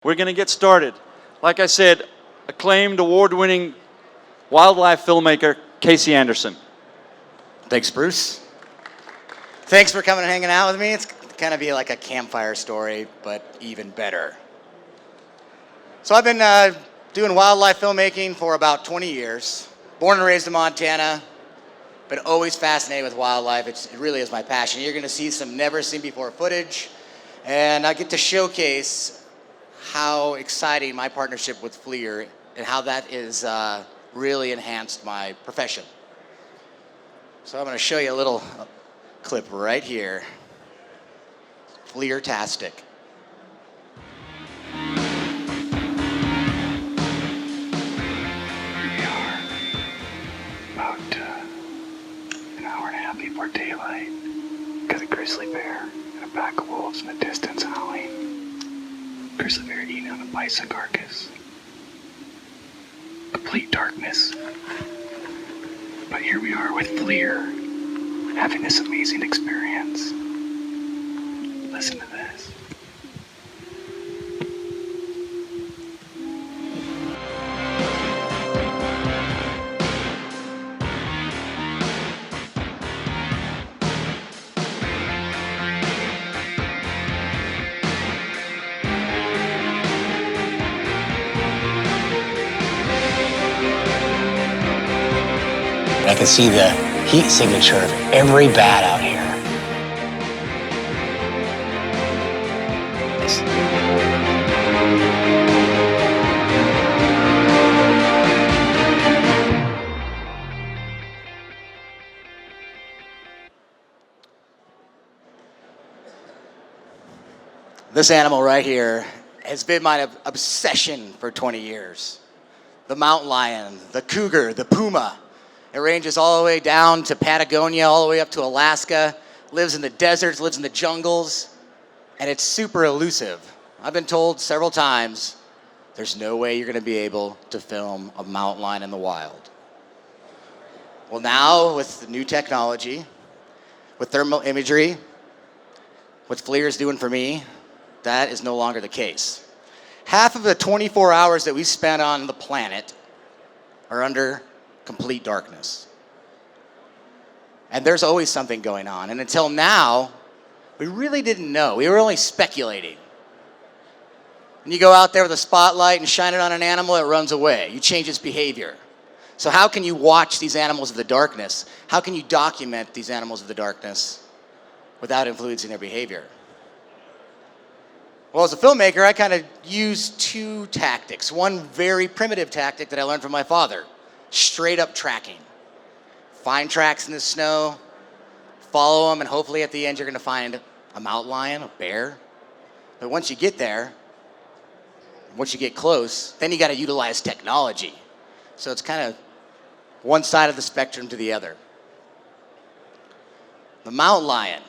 We're going to get started. Like I said, acclaimed award-winning wildlife filmmaker, Casey Anderson. Thanks, Bruce. Thanks for coming and hanging out with me. It's kind of be like a campfire story, but even better. So I've been doing wildlife filmmaking for about 20 years. Born and raised in Montana, but always fascinated with wildlife. It really is my passion. You're going to see some never-seen-before footage, and I get to showcase how exciting my partnership with FLIR and how that is really enhanced my profession. So I'm going to show you a little clip right here. FLIR-tastic. Here we are, about an hour and a half before daylight. Got a grizzly bear and a pack of wolves in the distance howling. Grizzly bear eating on a bison carcass. Complete darkness. But here we are with FLIR, having this amazing experience. Listen to this. I can see the heat signature of every bat out here. This animal right here has been my obsession for 20 years. The mountain lion, the cougar, the puma. It ranges all the way down to Patagonia, all the way up to Alaska, lives in the deserts, lives in the jungles, and it's super elusive. I've been told several times, there's no way you're gonna be able to film a mountain lion in the wild. Well, now with the new technology, with thermal imagery, what FLIR is doing for me, that is no longer the case. Half of the 24 hours that we spent on the planet are under complete darkness. And there's always something going on. And until now, we really didn't know. We were only speculating. When you go out there with a spotlight and shine it on an animal, it runs away. You change its behavior. So how can you watch these animals of the darkness? How can you document these animals of the darkness without influencing their behavior? Well, as a filmmaker, I kind of use two tactics. One very primitive tactic that I learned from my father. Straight up tracking. Find tracks in the snow, follow them, and hopefully at the end you're gonna find a mountain lion, a bear. But once you get there, once you get close, then you gotta utilize technology. So it's kind of one side of the spectrum to the other. The mountain lion,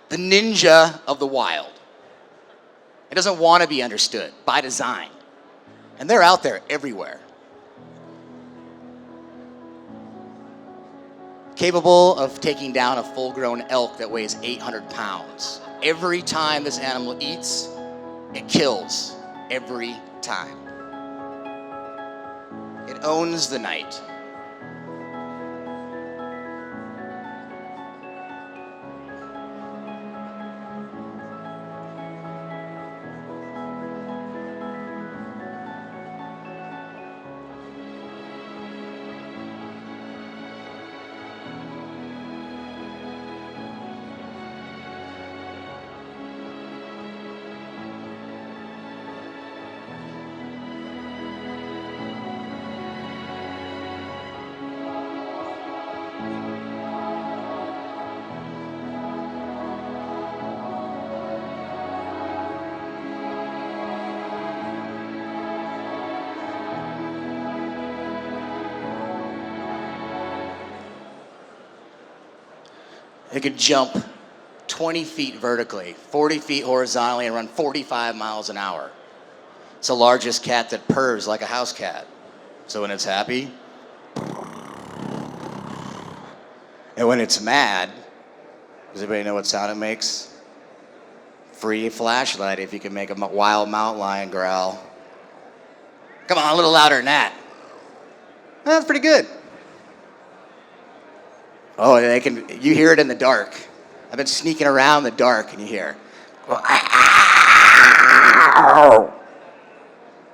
the ninja of the wild. It doesn't wanna be understood by design. And they're out there everywhere. Capable of taking down a full-grown elk that weighs 800 pounds. Every time this animal eats, it kills. Every time. It owns the night. It could jump 20 feet vertically, 40 feet horizontally, and run 45 miles an hour. It's the largest cat that purrs like a house cat. So when it's happy, and when it's mad, does anybody know what sound it makes? Free flashlight if you can make a wild mountain lion growl. Come on, a little louder than that. That's pretty good. Oh, you hear it in the dark. I've been sneaking around in the dark and you hear.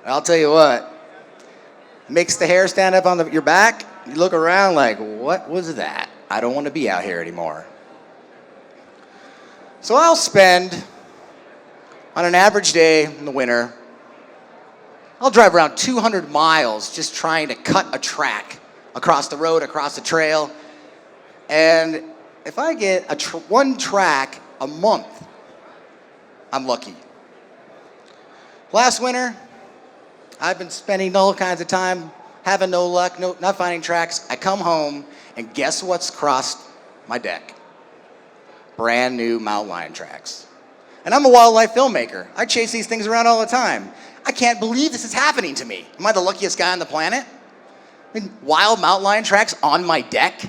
I'll tell you what, makes the hair stand up on your back. You look around like, what was that? I don't want to be out here anymore. So I'll spend, on an average day in the winter, I'll drive around 200 miles just trying to cut a track across the road, across the trail. And if I get one track a month, I'm lucky. Last winter, I've been spending all kinds of time having no luck, not finding tracks. I come home, and guess what's crossed my deck? Brand new mountain lion tracks. And I'm a wildlife filmmaker. I chase these things around all the time. I can't believe this is happening to me. Am I the luckiest guy on the planet? I mean, wild mountain lion tracks on my deck?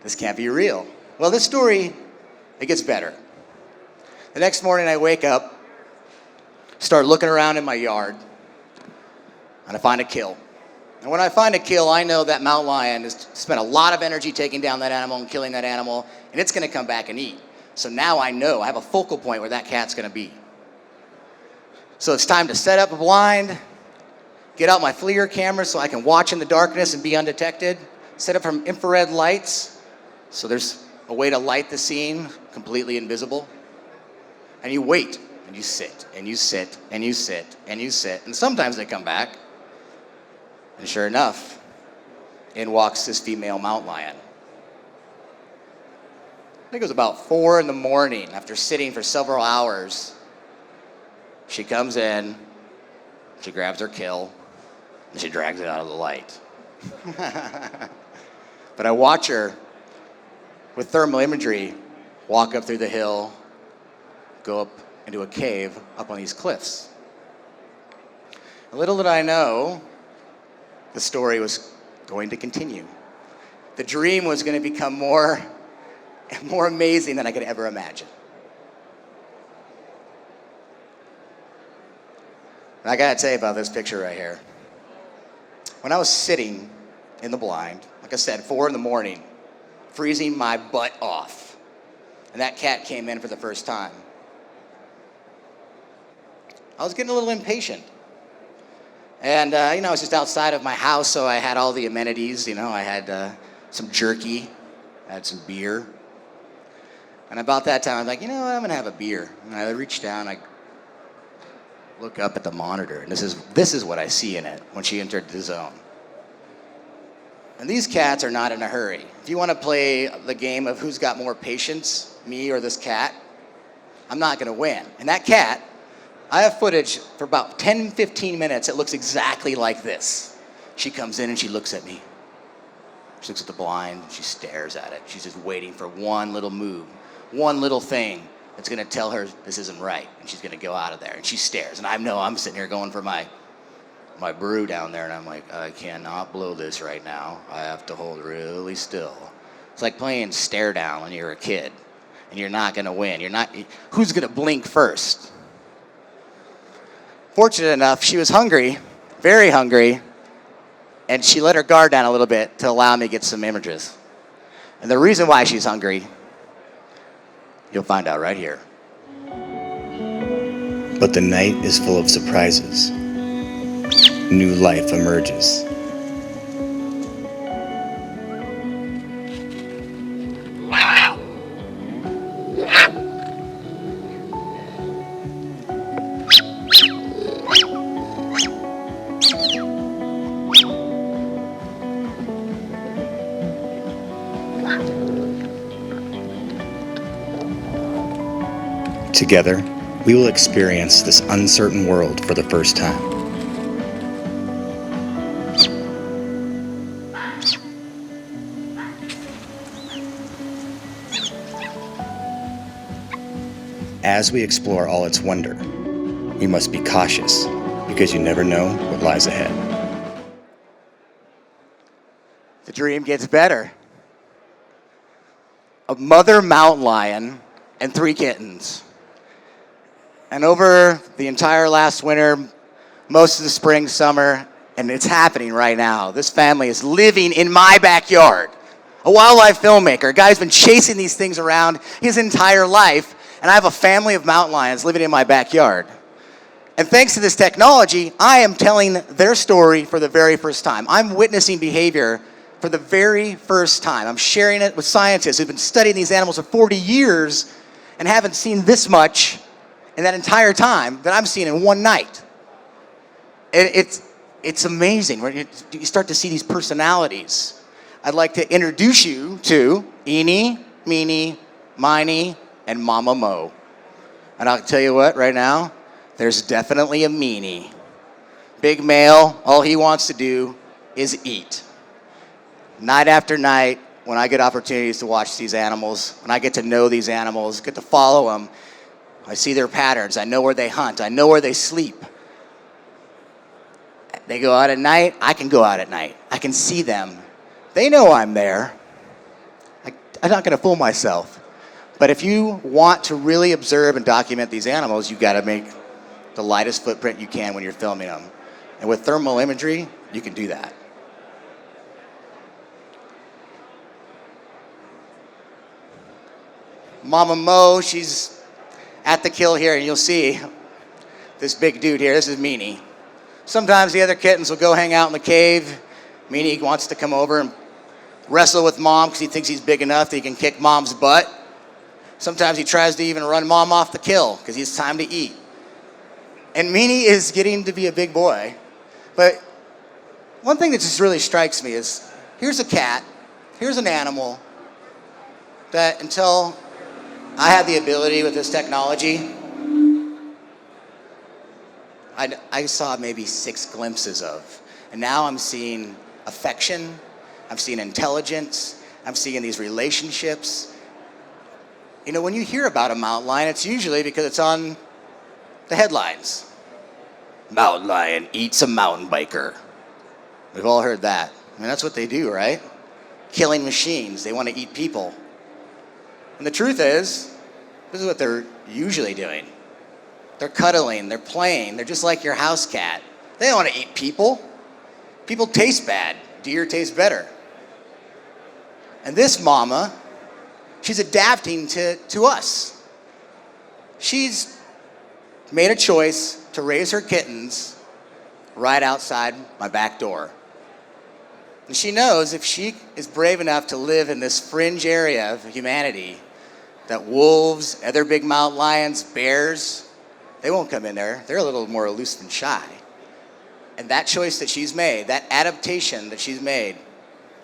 This can't be real. Well, this story, it gets better. The next morning I wake up, start looking around in my yard, and I find a kill. And when I find a kill, I know that mountain lion has spent a lot of energy taking down that animal and killing that animal, and it's gonna come back and eat. So now I know, I have a focal point where that cat's gonna be. So it's time to set up a blind, get out my FLIR camera so I can watch in the darkness and be undetected, set up some infrared lights, so there's a way to light the scene completely invisible. And you wait, and you sit, and you sit, and you sit, and you sit, and sometimes they come back. And sure enough, in walks this female mountain lion. I think it was about 4 in the morning, after sitting for several hours. She comes in, she grabs her kill, and she drags it out of the light. But I watch her with thermal imagery walk up through the hill, go up into a cave up on these cliffs. Little did I know, the story was going to continue. The dream was going to become more and more amazing than I could ever imagine. And I gotta tell you about this picture right here. When I was sitting in the blind, like I said, 4 in the morning, freezing my butt off, and that cat came in for the first time, I was getting a little impatient. And, I was just outside of my house, so I had all the amenities. I had some jerky, I had some beer. And about that time, I'm like, what, I'm gonna have a beer. And I reach down, I look up at the monitor, and this is what I see in it when she entered the zone. And these cats are not in a hurry. If you want to play the game of who's got more patience, me or this cat, I'm not gonna win. And that cat, I have footage for about 10, 15 minutes. It looks exactly like this. She comes in and she looks at me. She looks at the blind, she stares at it. She's just waiting for one little move, one little thing that's gonna tell her this isn't right, and she's gonna go out of there. And she stares, and I know I'm sitting here going for my brew down there, and I'm like, I cannot blow this right now. I have to hold really still. It's like playing stare down when you're a kid, and you're not gonna win. Who's gonna blink first? Fortunate enough, she was hungry, very hungry, and she let her guard down a little bit to allow me to get some images. And the reason why she's hungry, you'll find out right here. But the night is full of surprises. New life emerges. Together, we will experience this uncertain world for the first time. As we explore all its wonder, we must be cautious because you never know what lies ahead. The dream gets better. A mother mountain lion and 3 kittens. And over the entire last winter, most of the spring, summer, and it's happening right now, this family is living in my backyard. A wildlife filmmaker, a guy who's been chasing these things around his entire life, and I have a family of mountain lions living in my backyard. And thanks to this technology, I am telling their story for the very first time. I'm witnessing behavior for the very first time. I'm sharing it with scientists who've been studying these animals for 40 years and haven't seen this much in that entire time that I'm seeing in one night. It's amazing. You start to see these personalities. I'd like to introduce you to Eenie, Meenie, Miney, and Mama Mo. And I'll tell you what, right now, there's definitely a meanie. Big male, all he wants to do is eat. Night after night, when I get opportunities to watch these animals, when I get to know these animals, get to follow them, I see their patterns. I know where they hunt. I know where they sleep. They go out at night. I can go out at night. I can see them. They know I'm there. I'm not going to fool myself. But if you want to really observe and document these animals, you've got to make the lightest footprint you can when you're filming them. And with thermal imagery, you can do that. Mama Mo, she's at the kill here, and you'll see this big dude here. This is Meenie. Sometimes the other kittens will go hang out in the cave. Meenie wants to come over and wrestle with Mom because he thinks he's big enough that he can kick Mom's butt. Sometimes he tries to even run Mom off the kill because it's time to eat. And Meenie is getting to be a big boy. But one thing that just really strikes me is, here's a cat, here's an animal that until I had the ability with this technology, I saw maybe 6 glimpses of. And now I'm seeing affection, I'm seeing intelligence, I'm seeing these relationships. You know, when you hear about a mountain lion, it's usually because it's on the headlines. Mountain lion eats a mountain biker. We've all heard that. I mean, that's what they do, right? Killing machines. They want to eat people. And the truth is, this is what they're usually doing. They're cuddling, they're playing, they're just like your house cat. They don't want to eat people. People taste bad. Deer taste better. And this mama, she's adapting to us. She's made a choice to raise her kittens right outside my back door. And she knows if she is brave enough to live in this fringe area of humanity, that wolves, other big mountain lions, bears, they won't come in there. They're a little more elusive and shy. And that choice that she's made, that adaptation that she's made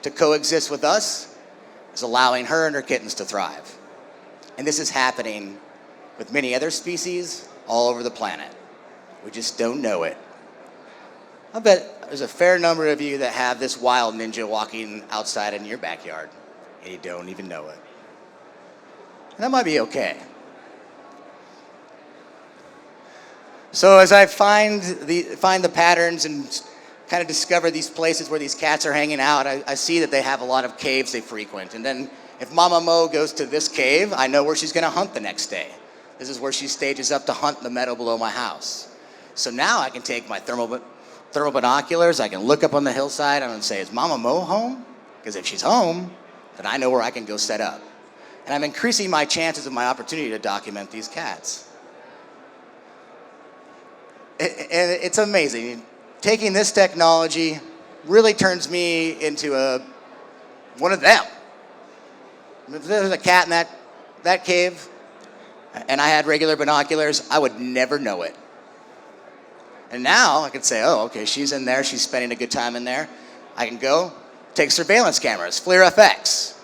to coexist with us, is allowing her and her kittens to thrive. And this is happening with many other species all over the planet. We just don't know it. I bet there's a fair number of you that have this wild ninja walking outside in your backyard, and you don't even know it. And that might be okay. So as I find the patterns and kind of discover these places where these cats are hanging out, I see that they have a lot of caves they frequent. And then if Mama Mo goes to this cave, I know where she's going to hunt the next day. This is where she stages up to hunt the meadow below my house. So now I can take my thermal binoculars, I can look up on the hillside and say, is Mama Mo home? Because if she's home, then I know where I can go set up. And I'm increasing my chances of my opportunity to document these cats. And it's amazing. Taking this technology really turns me into one of them. If there was a cat in that cave and I had regular binoculars, I would never know it. And now I can say, oh, okay, she's in there, she's spending a good time in there. I can go take surveillance cameras, FLIR FX,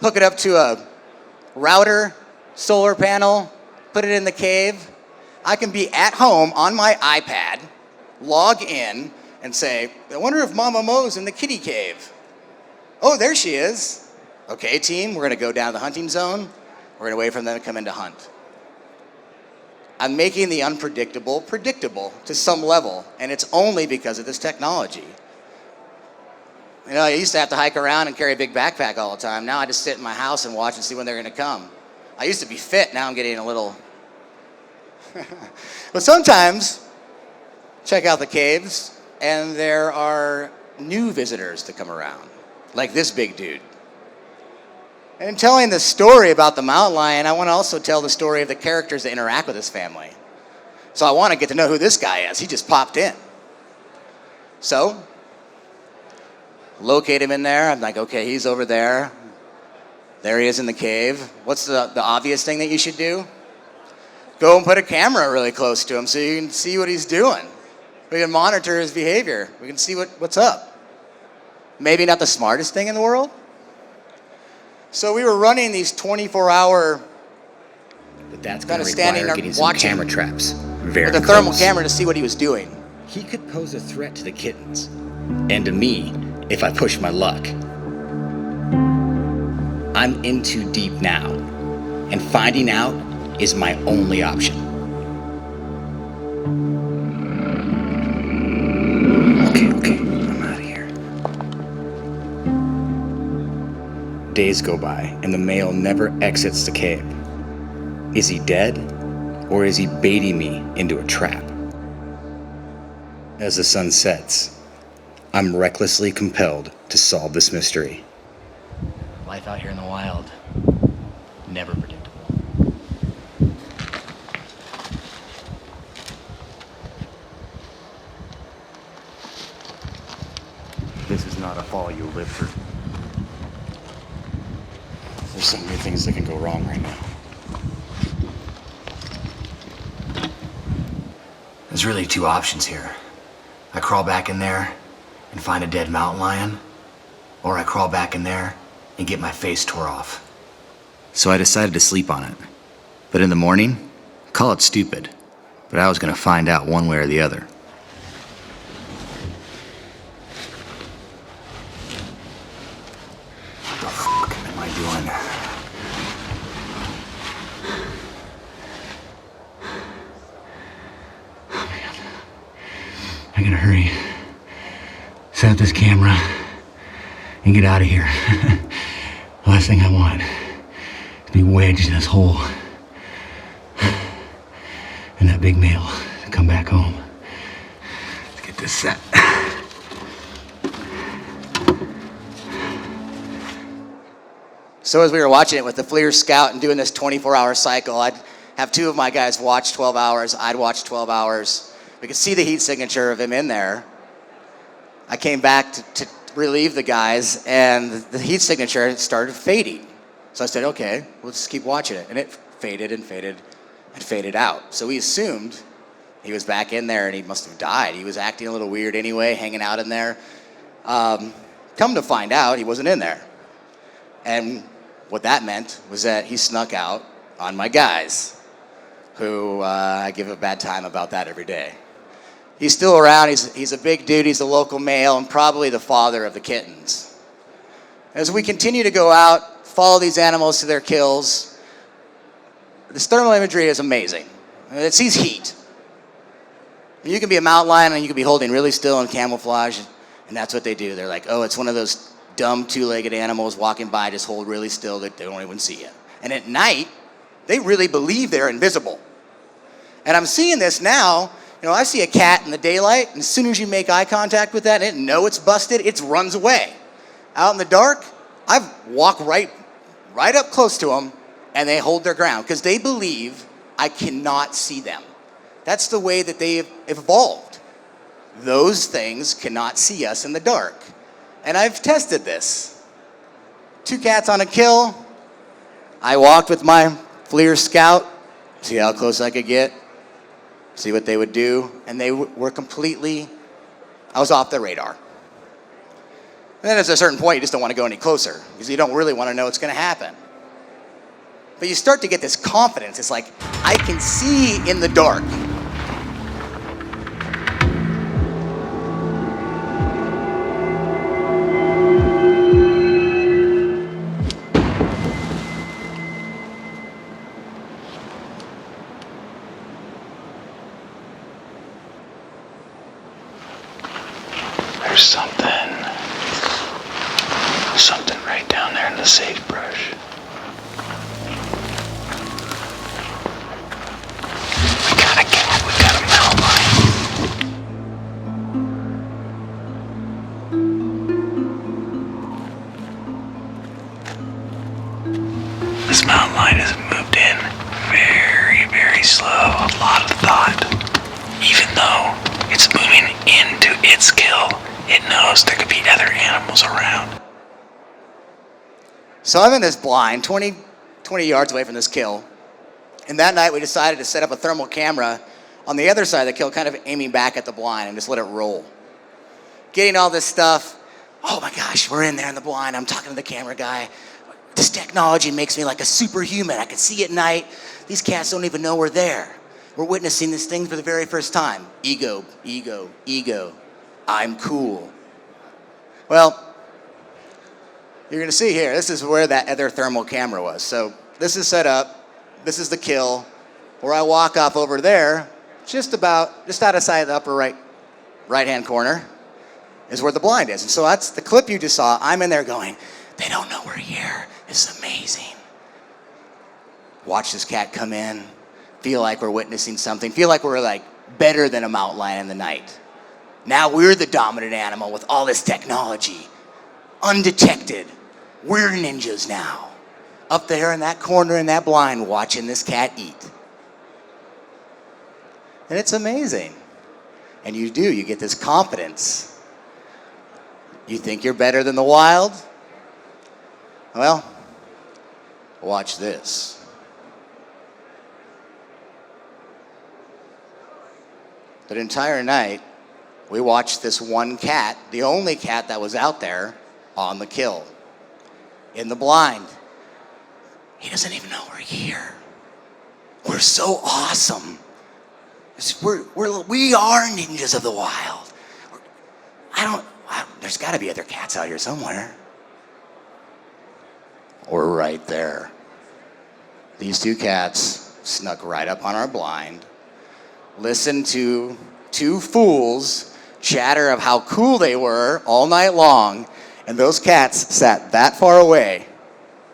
hook it up to a router, solar panel, put it in the cave. I can be at home on my iPad, log in, and say, I wonder if Mama Mo's in the kitty cave. Oh, there she is. Okay, team, we're going to go down to the hunting zone. We're going to wait for them to come in to hunt. I'm making the unpredictable predictable to some level, and it's only because of this technology. You know, I used to have to hike around and carry a big backpack all the time. Now I just sit in my house and watch and see when they're going to come. I used to be fit. Now I'm getting a little But sometimes, check out the caves, and there are new visitors to come around, like this big dude. And in telling the story about the mountain lion, I want to also tell the story of the characters that interact with this family. So I want to get to know who this guy is. He just popped in. So, locate him in there. I'm like, okay, he's over there. There he is in the cave. What's the obvious thing that you should do? Go and put a camera really close to him so you can see what he's doing. We can monitor his behavior. We can see what's up. Maybe not the smartest thing in the world. So we were running these 24-hour But that's kind going of to standing require there getting some watching camera traps. Very with a thermal close. camera to see what he was doing. He could pose a threat to the kittens. And to me, if I push my luck. I'm in too deep now. And finding out is my only option. Okay, I'm out of here. Days go by, and the male never exits the cave. Is he dead, or is he baiting me into a trap? As the sun sets, I'm recklessly compelled to solve this mystery. Life out here in the wild, never predictable. This is not a fall you'll live through. There's so many things that can go wrong right now. There's really two options here. I crawl back in there and find a dead mountain lion, or I crawl back in there and get my face tore off. So I decided to sleep on it. But in the morning, call it stupid, but I was gonna find out one way or the other. What the fuck am I doing? Oh man. I gotta hurry. Set up this camera and get out of here. The last thing I want is to be wedged in this hole and that big male to come back home. Let's get this set. So as we were watching it with the FLIR Scout and doing this 24-hour cycle, I'd have two of my guys watch 12 hours. I'd watch 12 hours. We could see the heat signature of him in there. I came back to relieve the guys, and the heat signature started fading. So I said, okay, we'll just keep watching it. And it faded and faded and faded out. So we assumed he was back in there and he must have died. He was acting a little weird anyway, hanging out in there. Come to find out, he wasn't in there. And what that meant was that he snuck out on my guys, who I give a bad time about that every day. He's still around. He's a big dude. He's a local male and probably the father of the kittens. As we continue to go out, follow these animals to their kills, this thermal imagery is amazing. It sees heat. You can be a mountain lion and you can be holding really still in camouflage, and that's what they do. They're like, oh, it's one of those dumb two-legged animals walking by, just hold really still, that they don't even see you. And at night, they really believe they're invisible. And I'm seeing this now. You know, I see a cat in the daylight, and as soon as you make eye contact with that and it know it's busted, it runs away. Out in the dark, I walk right up close to them, and they hold their ground because they believe I cannot see them. That's the way that they've evolved. Those things cannot see us in the dark. And I've tested this. 2 cats on a kill. I walked with my FLIR Scout, see how close I could get, see what they would do, and they were completely, I was off their radar. And then at a certain point, you just don't want to go any closer because you don't really want to know what's going to happen. But you start to get this confidence. It's like, I can see in the dark. There's something right down there in the sagebrush. I skill, it knows there could be other animals around. So I'm in this blind, 20 yards away from this kill. And that night we decided to set up a thermal camera on the other side of the kill, kind of aiming back at the blind and just let it roll. Getting all this stuff. Oh my gosh, we're in there in the blind. I'm talking to the camera guy. This technology makes me like a superhuman. I can see at night. These cats don't even know we're there. We're witnessing this thing for the very first time. Ego, ego, ego. I'm cool. Well, you're gonna see here, this is where that other thermal camera was. So this is set up. This is the kill. Where I walk off over there, just out of sight of the upper right-hand corner, is where the blind is. And so that's the clip you just saw. I'm in there going, they don't know we're here. It's amazing. Watch this cat come in, feel like we're witnessing something, feel like we're like better than a mountain lion in the night. Now we're the dominant animal with all this technology. Undetected. We're ninjas now. Up there in that corner in that blind watching this cat eat. And it's amazing. And you get this confidence. You think you're better than the wild? Well, watch this. That entire night, we watched this one cat, the only cat that was out there on the kill, in the blind. He doesn't even know we're here. We're so awesome. We are ninjas of the wild. There's got to be other cats out here somewhere. We're right there. These two cats snuck right up on our blind, listened to two fools chatter of how cool they were all night long, and those cats sat that far away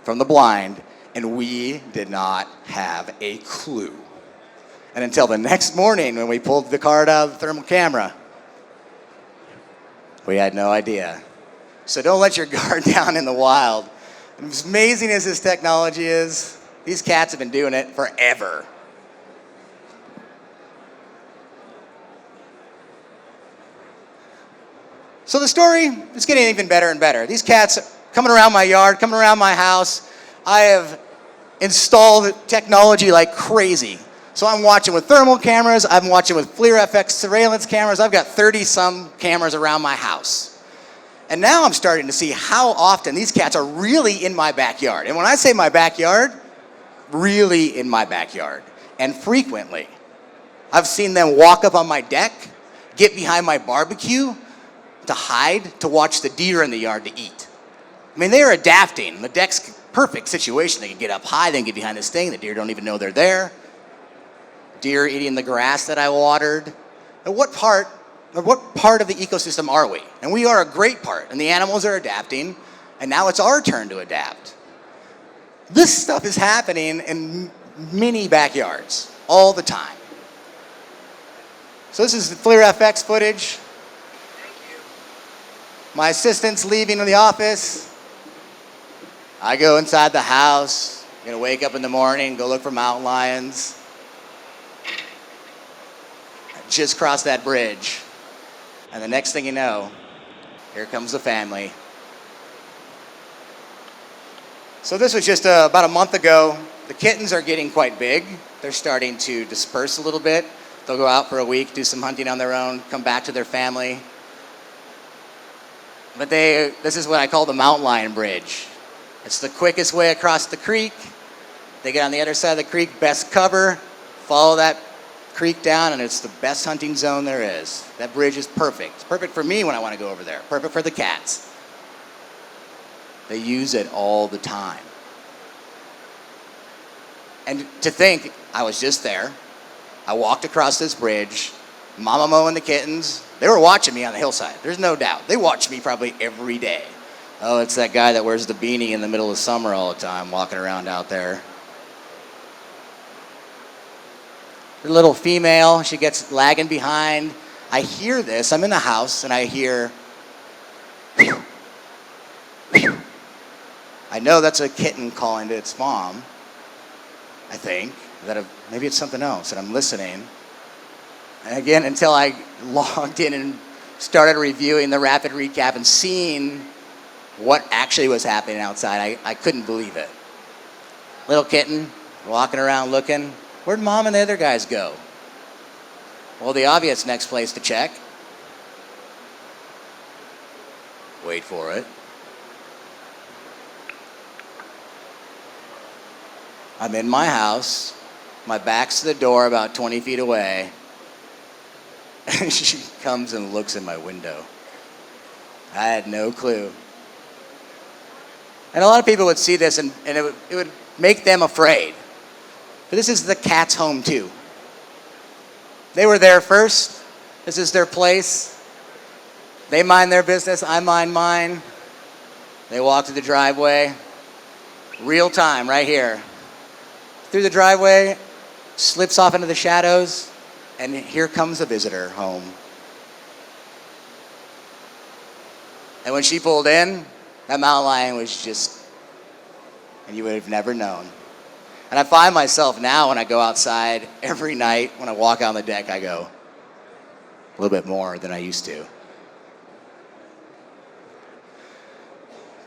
from the blind, and we did not have a clue. And until the next morning when we pulled the card out of the thermal camera, we had no idea. So don't let your guard down in the wild. And as amazing as this technology is, these cats have been doing it forever. So the story is getting even better and better. These cats coming around my yard, coming around my house. I have installed technology like crazy. So I'm watching with thermal cameras, I'm watching with FLIR FX surveillance cameras. I've got 30-some cameras around my house. And now I'm starting to see how often these cats are really in my backyard. And when I say my backyard, really in my backyard. And frequently. I've seen them walk up on my deck, get behind my barbecue to hide, to watch the deer in the yard to eat. I mean, they are adapting. The deck's a perfect situation. They can get up high, they can get behind this thing. The deer don't even know they're there. Deer eating the grass that I watered. And what part of the ecosystem are we? And we are a great part, and the animals are adapting, and now it's our turn to adapt. This stuff is happening in many backyards all the time. So this is the FLIR FX footage. My assistant's leaving the office. I go inside the house. I'm gonna wake up in the morning, go look for mountain lions. Just crossed that bridge. And the next thing you know, here comes the family. So this was just about a month ago. The kittens are getting quite big. They're starting to disperse a little bit. They'll go out for a week, do some hunting on their own, come back to their family. But this is what I call the mountain lion bridge. It's the quickest way across the creek. They get on the other side of the creek, best cover, follow that creek down, and it's the best hunting zone there is. That bridge is perfect. It's perfect for me when I want to go over there. Perfect for the cats. They use it all the time. And to think, I was just there. I walked across this bridge, Mama Mo and the kittens, they were watching me on the hillside. There's no doubt. They watch me probably every day. Oh, it's that guy that wears the beanie in the middle of summer all the time, walking around out there. The little female, she gets lagging behind. I hear this. I'm in the house, and I hear, phew, phew. I know that's a kitten calling to its mom, I think. Maybe it's something else, and I'm listening. And again, until I logged in and started reviewing the rapid recap and seeing what actually was happening outside, I couldn't believe it. Little kitten, walking around looking. Where'd Mom and the other guys go? Well, the obvious next place to check. Wait for it. I'm in my house. My back's to the door about 20 feet away. And she comes and looks in my window. I had no clue. And a lot of people would see this and it would make them afraid. But this is the cat's home too. They were there first. This is their place. They mind their business, I mind mine. They walk to the driveway. Real time, right here. Through the driveway, slips off into the shadows, and here comes a visitor home. And when she pulled in, that mountain lion was just, and you would have never known. And I find myself now when I go outside every night, when I walk out on the deck, I go, a little bit more than I used to.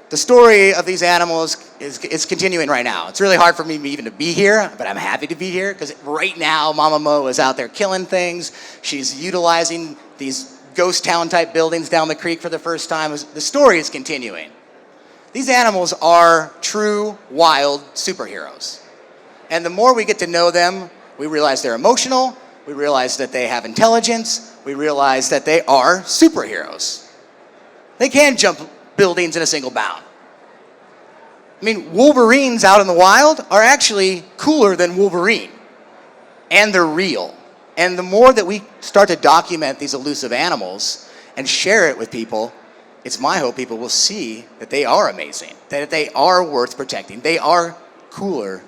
The story of these animals is continuing right now. It's really hard for me even to be here, but I'm happy to be here because right now Mama Mo is out there killing things. She's utilizing these ghost town type buildings down the creek for the first time. The story is continuing. These animals are true wild superheroes. And the more we get to know them, we realize they're emotional, we realize that they have intelligence, we realize that they are superheroes. They can jump buildings in a single bound. I mean, Wolverines out in the wild are actually cooler than Wolverine. And they're real. And the more that we start to document these elusive animals and share it with people, it's my hope people will see that they are amazing, that they are worth protecting. They are cooler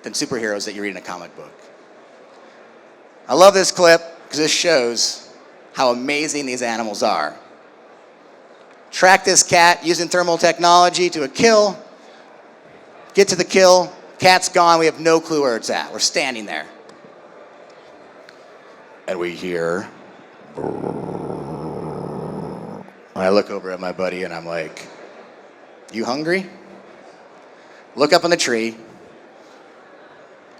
than superheroes that you read in a comic book. I love this clip because this shows how amazing these animals are. Track this cat using thermal technology to a kill. Get to the kill. Cat's gone. We have no clue where it's at. We're standing there. And we hear. I look over at my buddy and I'm like, you hungry? Look up on the tree.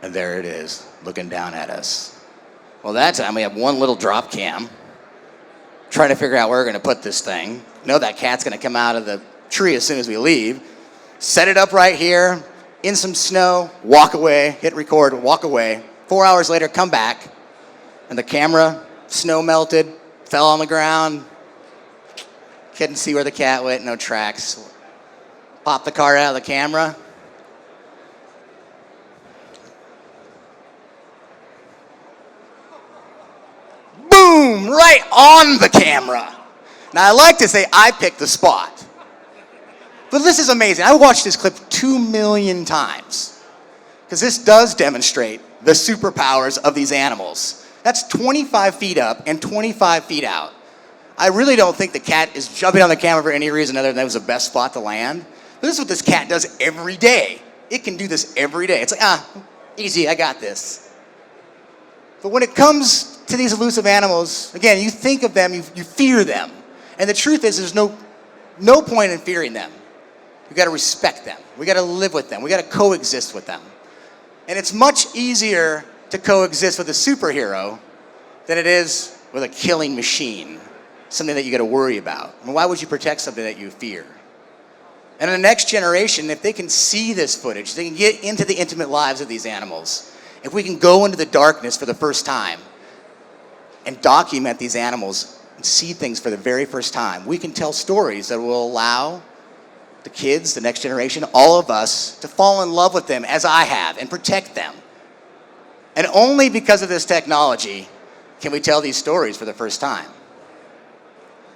And there it is, looking down at us. Well, that time we have one little drop cam. Trying to figure out where we're going to put this thing. Know that cat's going to come out of the tree as soon as we leave. Set it up right here, in some snow, walk away, hit record, walk away. 4 hours later, come back, and the camera, snow melted, fell on the ground. Couldn't see where the cat went, no tracks. Pop the card out of the camera. Boom, right on the camera. Now, I like to say I picked the spot. But this is amazing. I watched this clip 2 million times because this does demonstrate the superpowers of these animals. That's 25 feet up and 25 feet out. I really don't think the cat is jumping on the camera for any reason other than that was the best spot to land. But this is what this cat does every day. It can do this every day. It's like, easy, I got this. But when it comes to these elusive animals, again, you think of them, you fear them. And the truth is there's no point in fearing them. We got to respect them. We got to live with them. We got to coexist with them. And it's much easier to coexist with a superhero than it is with a killing machine, something that you got to worry about. I mean, why would you protect something that you fear? And in the next generation, if they can see this footage, they can get into the intimate lives of these animals. If we can go into the darkness for the first time and document these animals and see things for the very first time, we can tell stories that will allow the kids, the next generation, all of us to fall in love with them as I have and protect them. And only because of this technology can we tell these stories for the first time.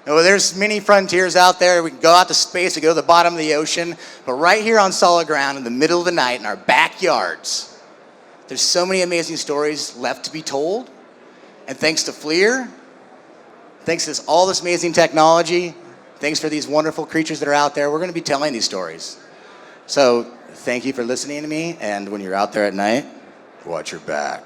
Now, there's many frontiers out there. We can go out to space, we go to the bottom of the ocean, but right here on solid ground in the middle of the night in our backyards, there's so many amazing stories left to be told. And thanks to FLIR, thanks to all this amazing technology, thanks for these wonderful creatures that are out there, we're going to be telling these stories. So thank you for listening to me, and when you're out there at night, watch your back.